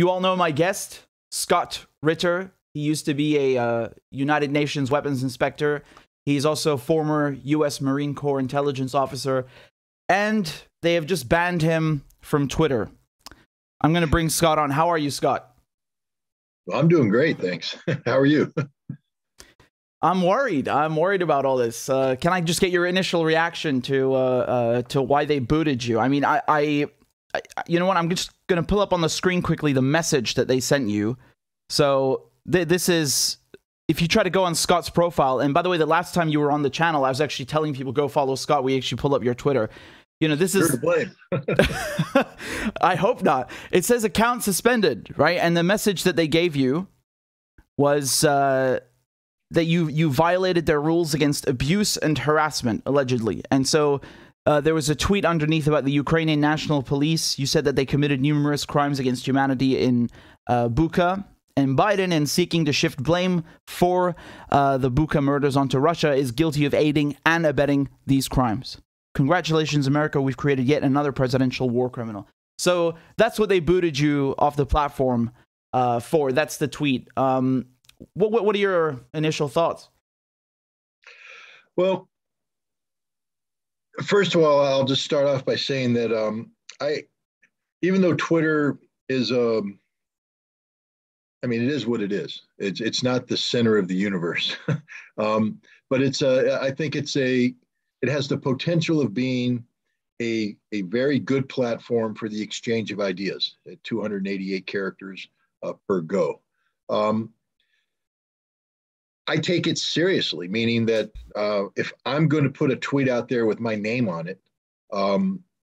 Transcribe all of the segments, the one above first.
You all know my guest, Scott Ritter. He used to be a United Nations weapons inspector. He's also a former U.S. Marine Corps intelligence officer. And they have just banned him from Twitter. I'm going to bring Scott on. How are you, Scott? Well, I'm doing great, thanks. How are you? I'm worried. I'm worried about all this. Can I just get your initial reaction to why they booted you? I mean, I you know what? I'm just going to pull up on the screen quickly the message that they sent you. So this is, if you try to go on Scott's profile, and by the way, the last time you were on the channel, I was actually telling people go follow Scott. We actually pull up your Twitter. You know, this is... You're to blame. I hope not. It says account suspended, right? And the message that they gave you was that you violated their rules against abuse and harassment, allegedly. And so there was a tweet underneath about the Ukrainian National Police. You said that they committed numerous crimes against humanity in Bucha. And Biden, in seeking to shift blame for the Bucha murders onto Russia, is guilty of aiding and abetting these crimes. Congratulations, America. We've created yet another presidential war criminal. So that's what they booted you off the platform for. That's the tweet. What are your initial thoughts? Well, first of all, I'll just start off by saying that even though Twitter is, I mean, it is what it is. It's not the center of the universe, but it's I think it has the potential of being a very good platform for the exchange of ideas at 288 characters per go. I take it seriously, meaning that if I'm going to put a tweet out there with my name on it,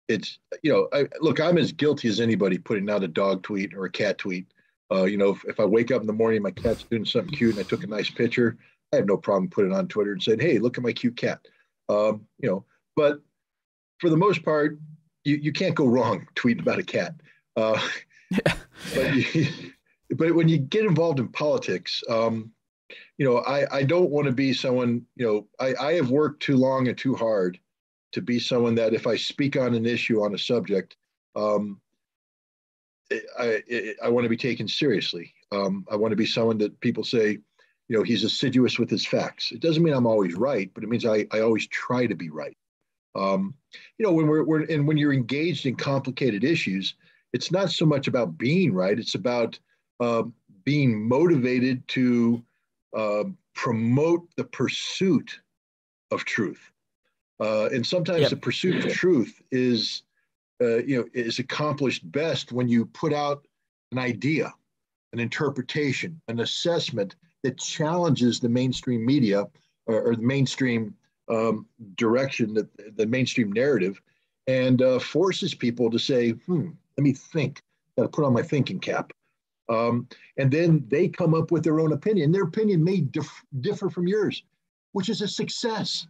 it's, you know, look, I'm as guilty as anybody putting out a dog tweet or a cat tweet. You know, if I wake up in the morning, my cat's doing something cute and I took a nice picture, I have no problem putting it on Twitter and saying, hey, look at my cute cat. You know, but for the most part, you can't go wrong tweeting about a cat. But when you get involved in politics, you know, I don't want to be someone, you know, I have worked too long and too hard to be someone that if I speak on an issue, on a subject, I want to be taken seriously. I want to be someone that people say, you know, he's assiduous with his facts. It doesn't mean I'm always right, but it means I always try to be right. You know, when you're engaged in complicated issues, it's not so much about being right. It's about being motivated to promote the pursuit of truth. And sometimes the pursuit of truth is, you know, is accomplished best when you put out an idea, an interpretation, an assessment that challenges the mainstream media or the mainstream direction, the mainstream narrative, and forces people to say, let me think, got to put on my thinking cap. And then they come up with their own opinion. Their opinion may differ from yours, which is a success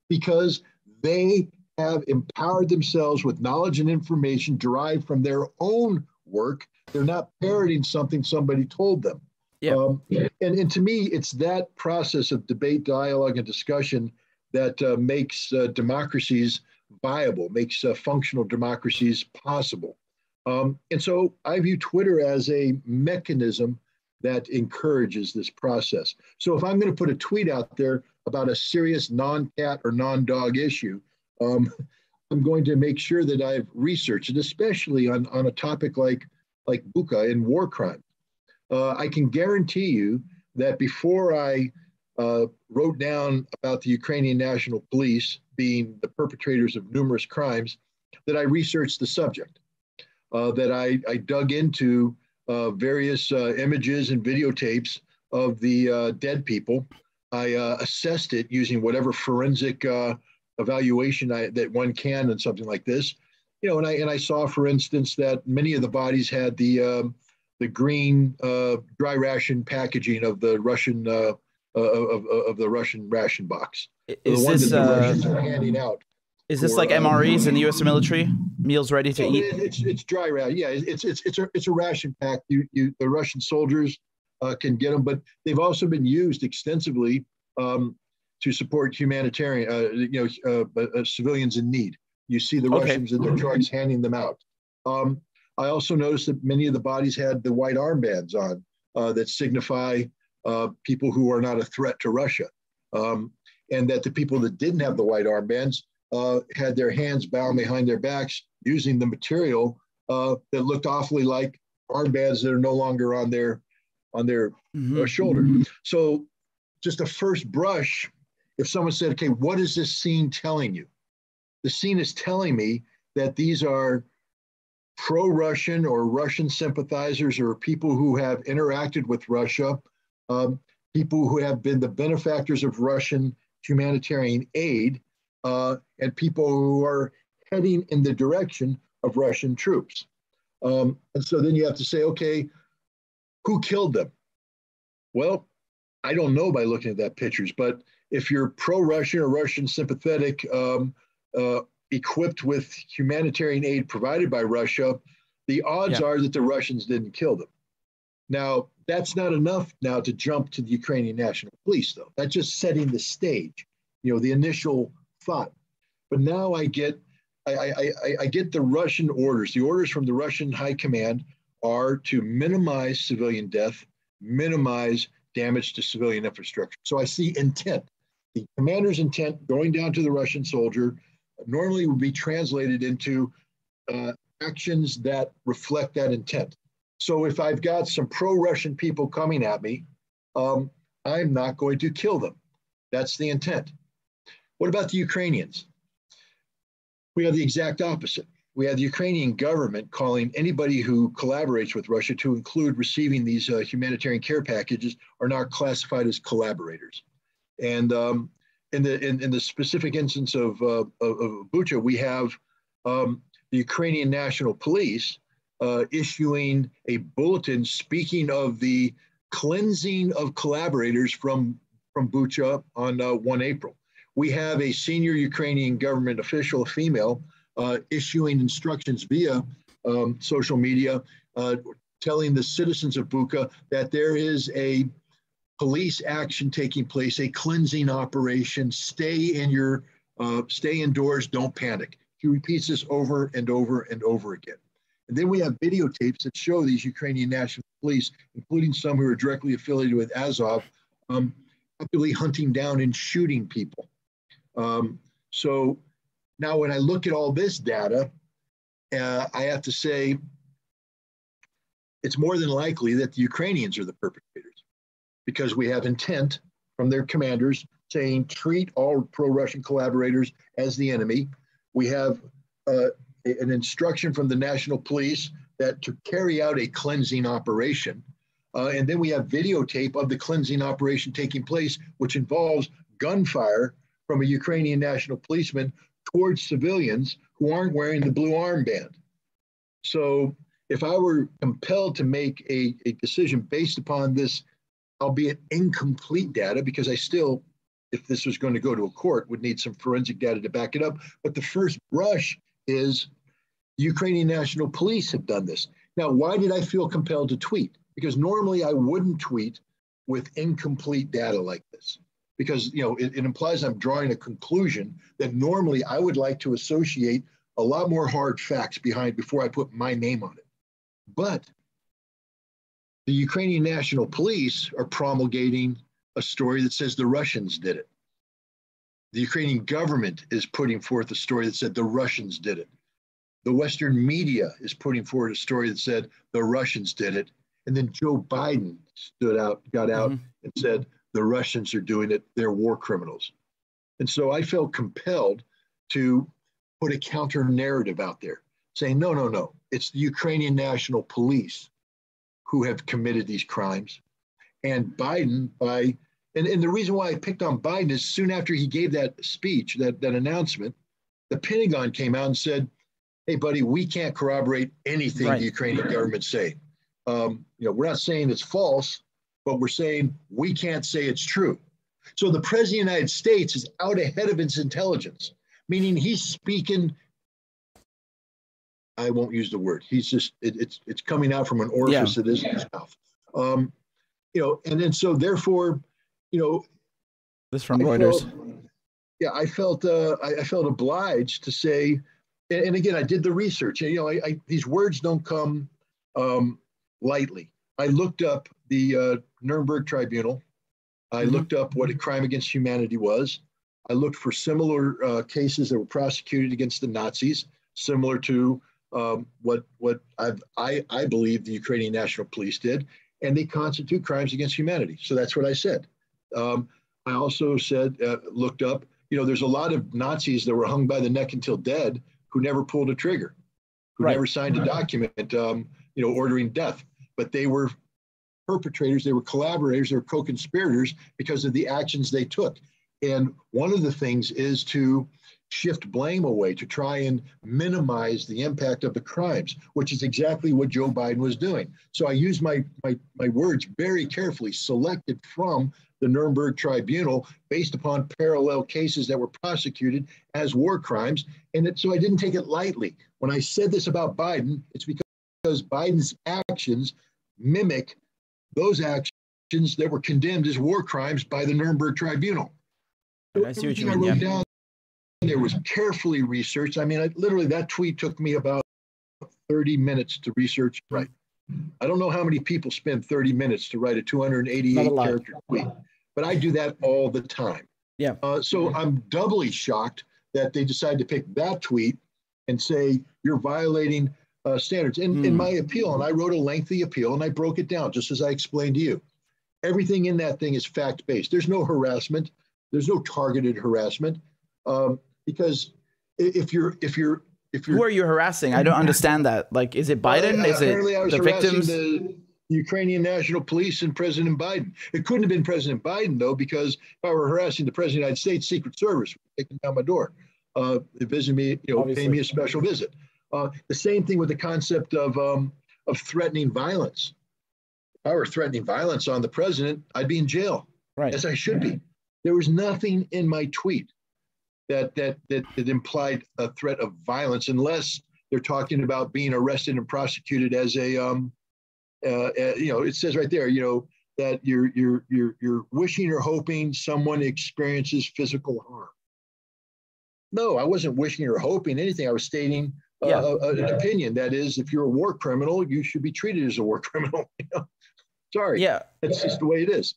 because they have empowered themselves with knowledge and information derived from their own work. They're not parroting something somebody told them. Yeah. And to me, it's that process of debate, dialogue, and discussion that makes democracies viable, makes functional democracies possible. And so I view Twitter as a mechanism that encourages this process. So if I'm going to put a tweet out there about a serious non-cat or non-dog issue, I'm going to make sure that I've researched it, especially on a topic like Bucha and war crimes. I can guarantee you that before I wrote down about the Ukrainian National Police being the perpetrators of numerous crimes, that I researched the subject, that I dug into various images and videotapes of the dead people. I assessed it using whatever forensic evaluation that one can in something like this. You know, and I saw, for instance, that many of the bodies had the green dry ration packaging of the Russian of the Russian ration box. Is the ones this, that the Russians are handing out. Is this like MREs in the U.S. military? Meals ready to eat? It's dry ration. Yeah, it's a ration pack. The Russian soldiers can get them, but they've also been used extensively to support humanitarian, civilians in need. You see the Russians in their trucks handing them out. I also noticed that many of the bodies had the white armbands on that signify people who are not a threat to Russia. And that the people that didn't have the white armbands had their hands bound behind their backs using the material that looked awfully like armbands that are no longer on their shoulder. So just a first brush, if someone said, okay, what is this scene telling you? The scene is telling me that these are pro-Russian or Russian sympathizers or people who have interacted with Russia, people who have been the benefactors of Russian humanitarian aid, and people who are heading in the direction of Russian troops. And so then you have to say, okay, who killed them? Well, I don't know by looking at that pictures, but if you're pro-Russian or Russian sympathetic, equipped with humanitarian aid provided by Russia, the odds are that the Russians didn't kill them. Now, that's not enough now to jump to the Ukrainian National Police, though. That's just setting the stage, the initial thought. But now I get the Russian orders. The orders from the Russian high command are to minimize civilian death, minimize damage to civilian infrastructure. So I see intent. The commander's intent going down to the Russian soldier normally would be translated into actions that reflect that intent. So if I've got some pro-Russian people coming at me, I'm not going to kill them. That's the intent. What about the Ukrainians? We have the exact opposite. We have the Ukrainian government calling anybody who collaborates with Russia, to include receiving these humanitarian care packages, are now classified as collaborators. And in the specific instance of Bucha, we have the Ukrainian National Police issuing a bulletin speaking of the cleansing of collaborators from Bucha on 1 April. We have a senior Ukrainian government official, a female, issuing instructions via social media, telling the citizens of Bucha that there is a police action taking place, a cleansing operation. Stay indoors, don't panic. He repeats this over and over and over again. And then we have videotapes that show these Ukrainian National Police, including some who are directly affiliated with Azov, actively hunting down and shooting people. So now when I look at all this data, I have to say it's more than likely that the Ukrainians are the perpetrators, because we have intent from their commanders saying treat all pro-Russian collaborators as the enemy. We have an instruction from the National Police that to carry out a cleansing operation. And then we have videotape of the cleansing operation taking place, which involves gunfire from a Ukrainian national policeman towards civilians who aren't wearing the blue armband. So if I were compelled to make a decision based upon this, albeit incomplete data, because I still, if this was going to go to a court, would need some forensic data to back it up. But the first brush is the Ukrainian National Police have done this. Now, why did I feel compelled to tweet? Because normally I wouldn't tweet with incomplete data like this, because it implies I'm drawing a conclusion that normally I would like to associate a lot more hard facts behind before I put my name on it. But the Ukrainian National Police are promulgating a story that says the Russians did it. The Ukrainian government is putting forth a story that said the Russians did it. The Western media is putting forward a story that said the Russians did it. And then Joe Biden got out and said the Russians are doing it. They're war criminals. And so I felt compelled to put a counter narrative out there saying, no. It's the Ukrainian National Police who have committed these crimes. And Biden, and the reason why I picked on Biden is soon after he gave that speech, that announcement, the Pentagon came out and said, hey, buddy, we can't corroborate anything the Ukrainian government's saying. We're not saying it's false, but we're saying we can't say it's true. So the president of the United States is out ahead of its intelligence, meaning he's speaking. I won't use the word. He's just, it's coming out from an orifice that isn't his mouth. And then so therefore, this from Reuters. I felt obliged to say, and again, I did the research. You know, these words don't come lightly. I looked up the Nuremberg Tribunal. I looked up what a crime against humanity was. I looked for similar cases that were prosecuted against the Nazis, similar to what I believe the Ukrainian National Police did, and they constitute crimes against humanity. So that's what I said. I also said, looked up, you know, there's a lot of Nazis that were hung by the neck until dead who never pulled a trigger, who never signed a document, you know, ordering death, but they were perpetrators, they were collaborators, they were co-conspirators because of the actions they took. And one of the things is to shift blame away, to try and minimize the impact of the crimes, which is exactly what Joe Biden was doing. So I used my words very carefully, selected from the Nuremberg Tribunal based upon parallel cases that were prosecuted as war crimes. And so I didn't take it lightly. When I said this about Biden, it's because Biden's actions mimic those actions that were condemned as war crimes by the Nuremberg Tribunal. I see what you mean. I wrote down there was carefully researched. I mean, literally that tweet took me about 30 minutes to research. Right. I don't know how many people spend 30 minutes to write a 288 character tweet, but I do that all the time. Yeah. So I'm doubly shocked that they decided to pick that tweet and say you're violating standards. In my appeal, and I wrote a lengthy appeal and I broke it down just as I explained to you. Everything in that thing is fact-based. There's no harassment. There's no targeted harassment, because if you're who are you harassing? I don't understand that. Like, is it Biden? Is it the victims? The Ukrainian National Police and President Biden. It couldn't have been President Biden though, because if I were harassing the President of the United States, Secret Service would take him down my door, visit me, you know, pay me a special visit. The same thing with the concept of threatening violence. If I were threatening violence on the president, I'd be in jail, as I should be. There was nothing in my tweet that implied a threat of violence, unless they're talking about being arrested and prosecuted as a, you know, it says right there, you know, that you're wishing or hoping someone experiences physical harm. No, I wasn't wishing or hoping anything. I was stating an opinion. That is, if you're a war criminal, you should be treated as a war criminal. You know? Sorry. Yeah. That's just the way it is.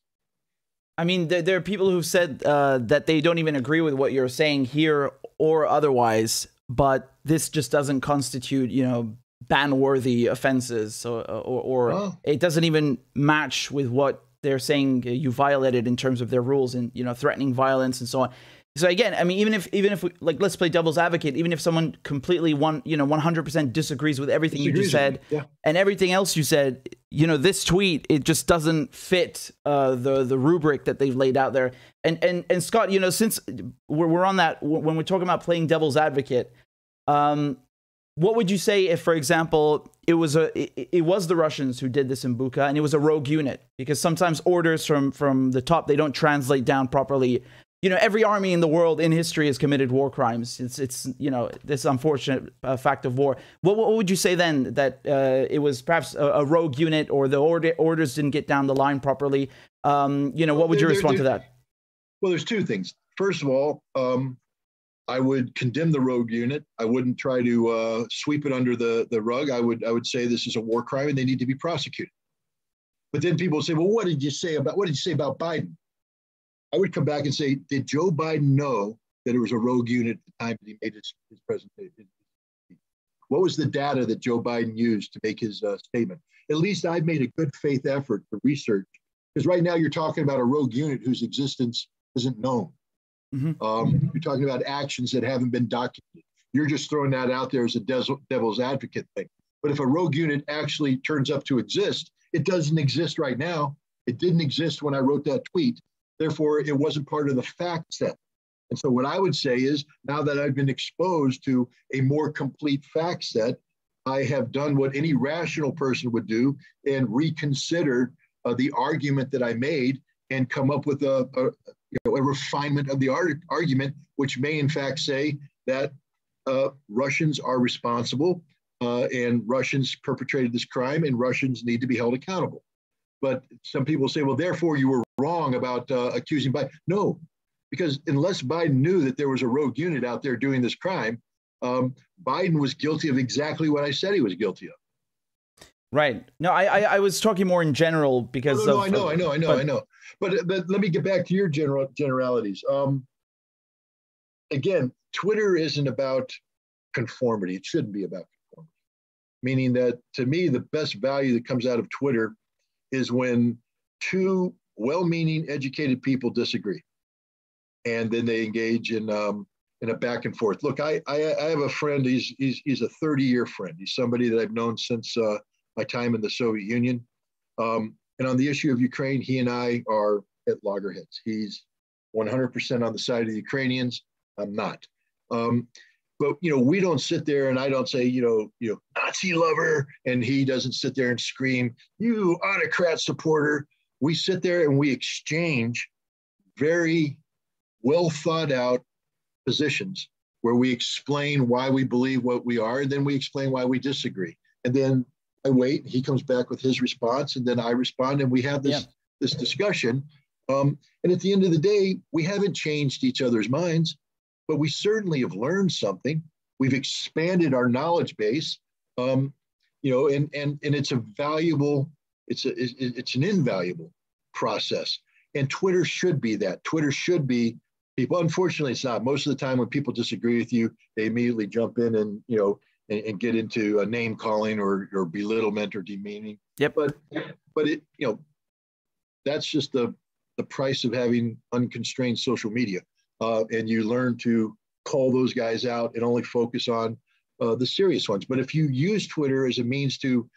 I mean, there are people who've said that they don't even agree with what you're saying here or otherwise, but this just doesn't constitute, you know, ban-worthy offenses, or it doesn't even match with what they're saying you violated in terms of their rules and, you know, threatening violence and so on. So again, I mean, even if we, like, let's play devil's advocate, even if someone completely 100% disagrees with everything you just said and everything else you said, you know, this tweet, it just doesn't fit the rubric that they've laid out there. And Scott, you know, since we're on that, when we're talking about playing devil's advocate, what would you say if, for example, it was the Russians who did this in Bucha, and it was a rogue unit? Because sometimes orders from the top, they don't translate down properly. You know, every army in the world in history has committed war crimes. It's you know, this unfortunate fact of war. What would you say then, that it was perhaps a rogue unit, or the orders didn't get down the line properly? You know, what would you respond to that? Well, there's two things. First of all, I would condemn the rogue unit. I wouldn't try to sweep it under the rug. I would say this is a war crime and they need to be prosecuted. But then people would say, well, what did you say about Biden? I would come back and say, did Joe Biden know that it was a rogue unit at the time that he made his presentation? What was the data that Joe Biden used to make his statement? At least I've made a good faith effort to research, because right now you're talking about a rogue unit whose existence isn't known. You're talking about actions that haven't been documented. You're just throwing that out there as a devil's advocate thing. But if a rogue unit actually turns up to exist, it doesn't exist right now. It didn't exist when I wrote that tweet. Therefore, it wasn't part of the fact set. And so what I would say is, now that I've been exposed to a more complete fact set, I have done what any rational person would do and reconsidered the argument that I made and come up with a refinement of the argument, which may in fact say that Russians are responsible and Russians perpetrated this crime and Russians need to be held accountable. But some people say, well, therefore you were wrong about accusing Biden. No, because unless Biden knew that there was a rogue unit out there doing this crime, Biden was guilty of exactly what I said he was guilty of. Right. No, I was talking more in general because I know. But let me get back to your generalities. Again, Twitter isn't about conformity. It shouldn't be about conformity. Meaning that, to me, the best value that comes out of Twitter is when two well-meaning, educated people disagree, and then they engage in a back and forth. Look, I have a friend. He's a 30-year friend. He's somebody that I've known since my time in the Soviet Union. And on the issue of Ukraine, he and I are at loggerheads. He's 100% on the side of the Ukrainians. I'm not. But we don't sit there, and I don't say, Nazi lover, and he doesn't sit there and scream, you autocrat supporter. We sit there and we exchange very well thought out positions where we explain why we believe what we are, and then we explain why we disagree. And then I wait, he comes back with his response, and then I respond, and we have this discussion. And at the end of the day, we haven't changed each other's minds, but we certainly have learned something. We've expanded our knowledge base, and it's a valuable, it's an invaluable process. And Twitter should be that. Twitter should be people. Unfortunately, it's not. Most of the time when people disagree with you, they immediately jump in and, and get into a name calling or belittlement or demeaning. Yep. But it, that's just the price of having unconstrained social media. And you learn to call those guys out and only focus on the serious ones. But if you use Twitter as a means to,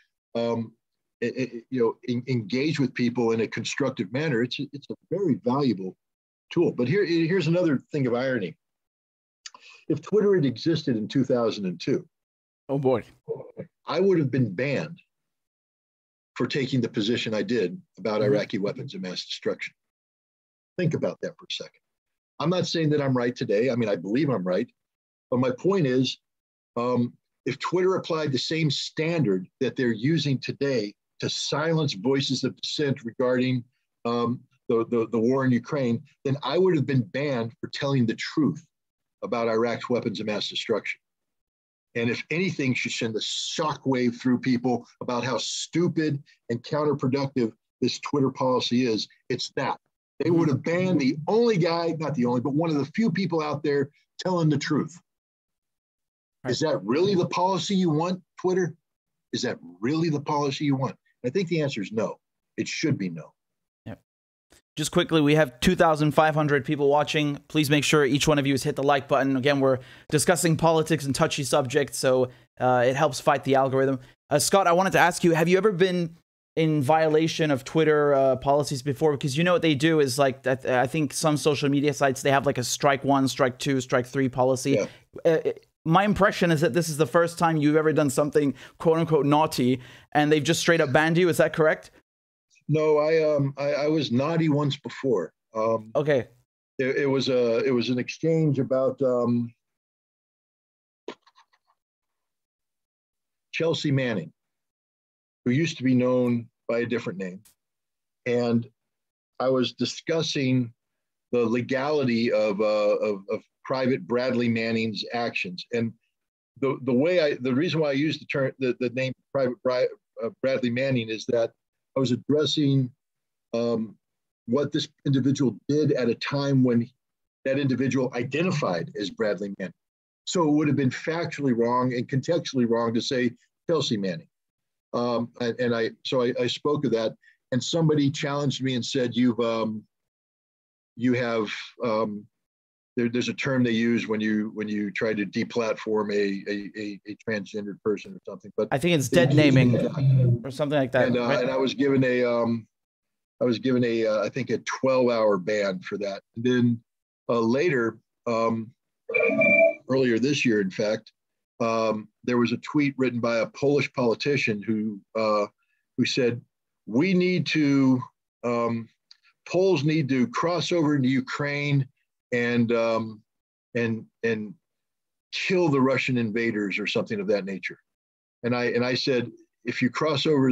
engage with people in a constructive manner, it's a very valuable tool. But here's another thing of irony. If Twitter had existed in 2002, oh boy, I would have been banned for taking the position I did about Iraqi weapons of mass destruction. Think about that for a second. I'm not saying that I'm right today. I mean, I believe I'm right. But my point is, if Twitter applied the same standard that they're using today to silence voices of dissent regarding the war in Ukraine, then I would have been banned for telling the truth about Iraq's weapons of mass destruction. And if anything should send a shockwave through people about how stupid and counterproductive this Twitter policy is, it's that. They would have banned the only guy, not the only, but one of the few people out there telling the truth. Right. Is that really the policy you want, Twitter? Is that really the policy you want? I think the answer is no. It should be no. Yep. Just quickly, we have 2,500 people watching. Please make sure each one of you has hit the like button. Again, we're discussing politics and touchy subjects, so it helps fight the algorithm. Scott, I wanted to ask you, have you ever been in violation of Twitter policies before? Because what they do is, like, I think some social media sites, they have like a strike 1, strike 2, strike 3 policy. Yeah. My impression is that this is the first time you've ever done something quote unquote naughty, and they've just straight up banned you. Is that correct? No, I was naughty once before. Okay. It was an exchange about Chelsea Manning, who used to be known by a different name. And I was discussing the legality of Private Bradley Manning's actions. And the reason why I used the term, the name Private Bradley Manning, is that I was addressing what this individual did at a time when that individual identified as Bradley Manning. So it would have been factually wrong and contextually wrong to say Chelsea Manning. I spoke of that, and somebody challenged me and said, there's a term they use when you try to deplatform a transgendered person or something. But I think it's dead naming or something like that. And I was given a I think a 12-hour ban for that. And then later, earlier this year, in fact, there was a tweet written by a Polish politician who said, Poles need to cross over into Ukraine and kill the Russian invaders or something of that nature. And I said, if you cross over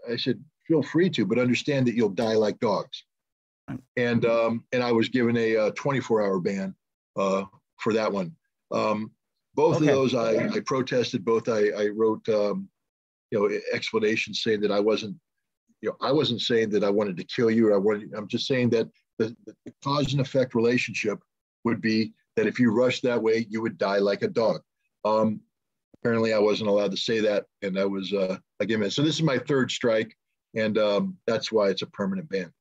I said, feel free to, but understand that you'll die like dogs. And I was given a 24-hour ban for that one. Both of Okay. those I protested. Both I wrote explanations saying that I wasn't saying that I wanted to kill you. I'm just saying that the cause and effect relationship would be that if you rushed that way, you would die like a dog. Apparently, I wasn't allowed to say that, and I was again. So this is my third strike, and that's why it's a permanent ban.